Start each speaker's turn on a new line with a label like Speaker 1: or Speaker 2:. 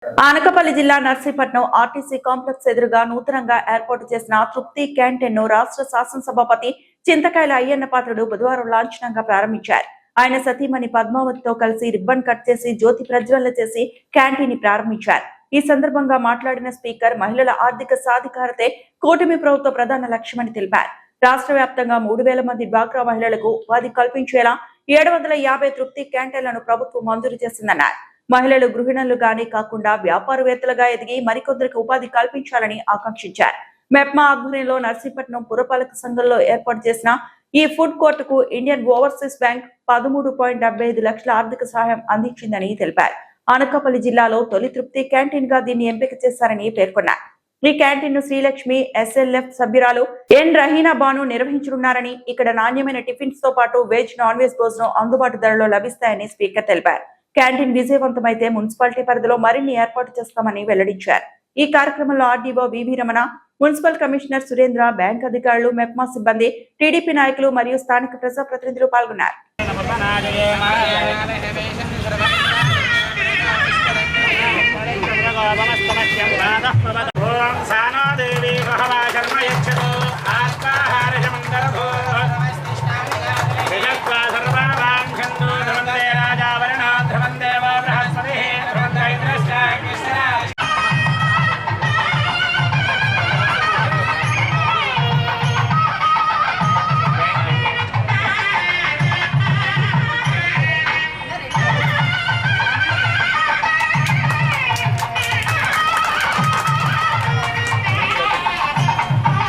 Speaker 1: అనకాపల్లి జిల్లా Narsipatnam RTC complex ఎదురుగా నూతనంగా ఏర్పాటు చేసిన తృప్తి క్యాంటీన్ ను రాష్ట్ర శాసనసభాపతి చింతకాయల అయ్యన్న పాత్రుడు బుధవారం లాంఛనంగా ప్రారంభించారు. ఆయన సతీమణి పద్మావతితో కలిసి రిబ్బన్ కట్ చేసి జ్యోతి ప్రజ్వలన చేసి క్యాంటీన్ ని ప్రారంభించారు. ఈ సందర్భంగా మాట్లాడిన స్పీకర్ మహిళల ఆర్థిక సాధికారతే కూటమి ప్రభుత్వ ప్రధాన లక్ష్యమని తెలిపారు. రాష్ట్ర వ్యాప్తంగా 3,000 మంది డ్వాక్రా మహిళలకు ఉపాధి కల్పించేలా 750 తృప్తి క్యాంటీన్లను ప్రభుత్వం మంజూరు చేసిందన్నారు. మహిళలు గృహిణులుగానే కాకుండా వ్యాపారవేత్తలుగా ఎదిగి మరికొందరికి ఉపాధి కల్పించాలని ఆకాంక్షించారు. మెప్మా ఆధ్వర్యంలో నర్సీపట్నం పురపాలక సంఘంలో ఏర్పాటు చేసిన ఈ ఫుడ్ కోర్టుకు ఇండియన్ ఓవర్సీస్ బ్యాంక్ 13.75 లక్షల ఆర్థిక సహాయం అందించిందని తెలిపారు. అనకాపల్లి జిల్లాలో తొలి తృప్తి క్యాంటీన్ గా దీన్ని ఎంపిక చేశారని పేర్కొన్నారు. ఈ క్యాంటీన్ ను శ్రీలక్ష్మి ఎస్ఎల్ఎఫ్ సభ్యురాలు ఎన్ రహీనా బాను నిర్వహించనున్నారని, ఇక్కడ నాణ్యమైన టిఫిన్స్ తో పాటు వెజ్ నాన్ వెజ్ భోజనం అందుబాటు ధరలో లభిస్తాయని స్పీకర్ తెలిపారు. క్యాంటీన్ విజయవంతమైతే మున్సిపాలిటీ పరిధిలో మరిన్ని ఏర్పాటు చేస్తామని వెల్లడించారు. ఈ కార్యక్రమంలో RDO V V Ramana, municipal commissioner Surendra, bank అధికారులు, మెప్మా సిబ్బంది, టీడీపీ నాయకులు మరియు స్థానిక ప్రజాప్రతినిధులు పాల్గొన్నారు.